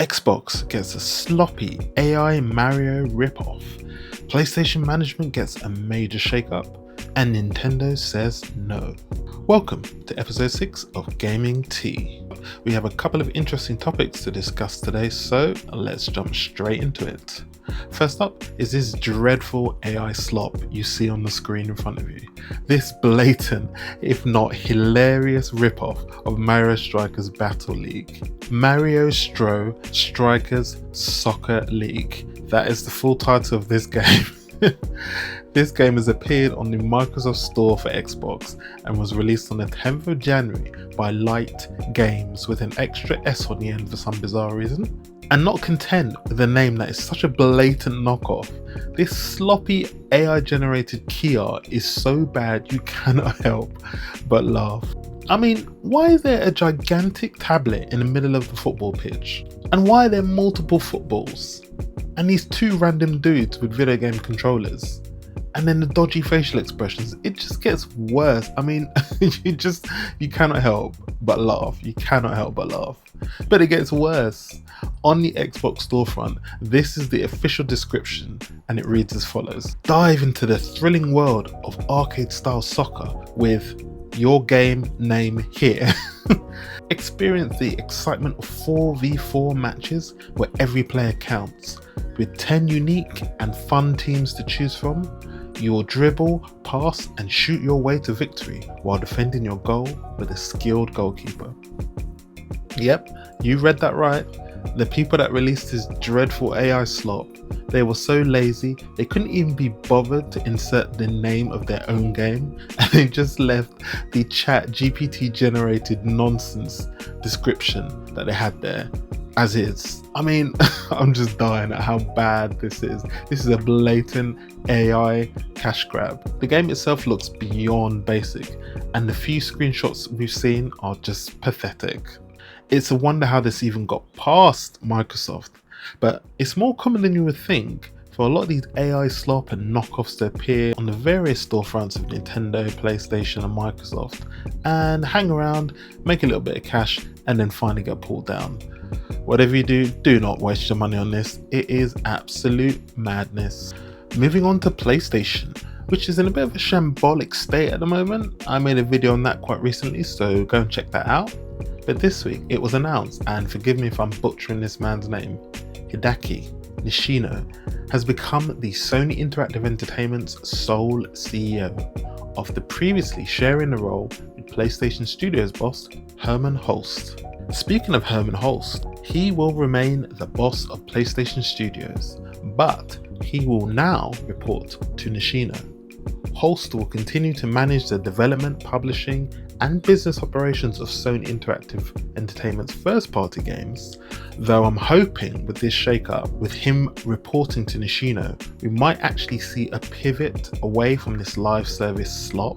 Xbox gets a sloppy AI Mario ripoff, PlayStation management gets a major shakeup, and Nintendo says no. Welcome to episode 6 of Gaming Tea. We have a couple of interesting topics to discuss today, so let's jump straight into it. First up is this dreadful AI slop you see on the screen in front of you. This blatant, if not hilarious ripoff of Mario Strikers Battle League. Mario Strikers Soccer League. That is the full title of this game. This game has appeared on the Microsoft Store for Xbox and was released on the 10th of January by Light Games with an extra S on the end for some bizarre reason. And not content with a name that is such a blatant knockoff, this sloppy AI generated key art is so bad you cannot help but laugh. I mean, why is there a gigantic tablet in the middle of the football pitch? And why are there multiple footballs? And these two random dudes with video game controllers? And then the dodgy facial expressions, it just gets worse. I mean, you cannot help but laugh. You cannot help but laugh. But it gets worse. On the Xbox storefront, this is the official description and it reads as follows. Dive into the thrilling world of arcade-style soccer with your game name here. Experience the excitement of 4v4 matches where every player counts. With 10 unique and fun teams to choose from, you will dribble, pass and shoot your way to victory while defending your goal with a skilled goalkeeper. Yep, you read that right. The people that released this dreadful AI slop, they were so lazy they couldn't even be bothered to insert the name of their own game, and they just left the chat GPT generated nonsense description that they had there as is. I mean, I'm just dying at how bad this is. This is a blatant AI cash grab. The game itself looks beyond basic, and the few screenshots we've seen are just pathetic. It's a wonder how this even got past Microsoft, but it's more common than you would think for a lot of these AI slop and knockoffs to appear on the various storefronts of Nintendo, PlayStation and Microsoft and hang around, make a little bit of cash and then finally get pulled down. Whatever you do, do not waste your money on this. It is absolute madness. Moving on to PlayStation, which is in a bit of a shambolic state at the moment. I made a video on that quite recently, so go and check that out. But this week it was announced, and forgive me if I'm butchering this man's name, Hideaki Nishino has become the Sony Interactive Entertainment's sole CEO, after previously sharing the role with PlayStation Studios boss Hermen Hulst. Speaking of Hermen Hulst, he will remain the boss of PlayStation Studios, but he will now report to Nishino. Hulst will continue to manage the development, publishing and business operations of Sony Interactive Entertainment's first-party games, though I'm hoping with this shake-up, with him reporting to Nishino, we might actually see a pivot away from this live service slop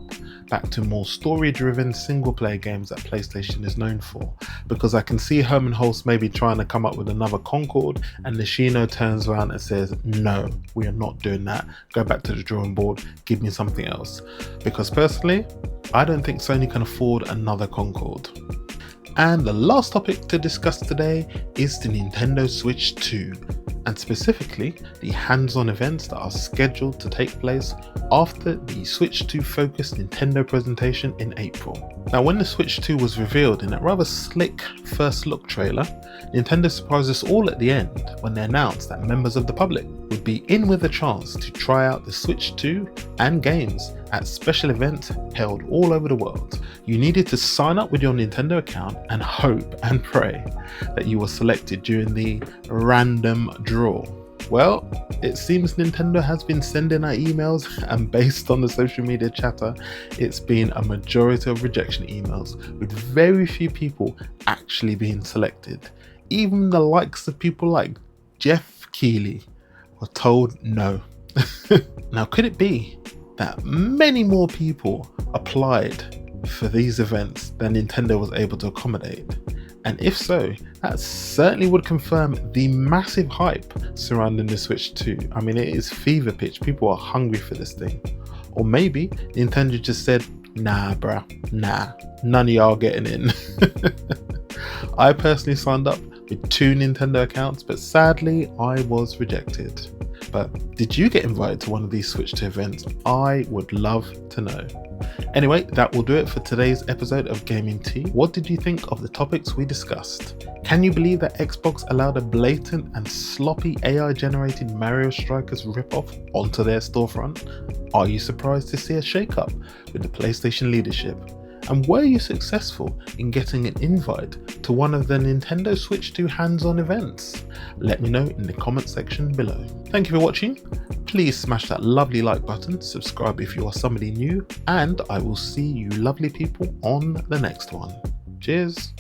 back to more story-driven single-player games that PlayStation is known for, because I can see Hermen Hulst maybe trying to come up with another Concord and Nishino turns around and says, no, we are not doing that, go back to the drawing board, give me something else. Because personally, I don't think Sony can afford another Concord. And the last topic to discuss today is the Nintendo Switch 2, and specifically the hands-on events that are scheduled to take place after the Switch 2 focused Nintendo presentation in April. Now, when the Switch 2 was revealed in that rather slick first look trailer, Nintendo surprised us all at the end when they announced that members of the public would be in with a chance to try out the Switch 2 and games at special events held all over the world. You needed to sign up with your Nintendo account and hope and pray that you were selected during the random draw. Well, it seems Nintendo has been sending out emails, and based on the social media chatter, it's been a majority of rejection emails, with very few people actually being selected. Even the likes of people like Jeff Keighley were told no. Now, could it be that many more people applied for these events than Nintendo was able to accommodate? And if so, that certainly would confirm the massive hype surrounding the Switch 2. I mean, it is fever pitch. People are hungry for this thing. Or maybe Nintendo just said, nah bruh, nah, none of y'all getting in. I personally signed up with 2 Nintendo accounts, but sadly I was rejected. But did you get invited to one of these Switch 2 events? I would love to know. Anyway, that will do it for today's episode of Gaming Tea. What did you think of the topics we discussed? Can you believe that Xbox allowed a blatant and sloppy AI-generated Mario Strikers ripoff onto their storefront? Are you surprised to see a shake-up with the PlayStation leadership? And were you successful in getting an invite to one of the Nintendo Switch 2 hands-on events? Let me know in the comment section below. Thank you for watching. Please smash that lovely like button, subscribe if you are somebody new, and I will see you lovely people on the next one. Cheers.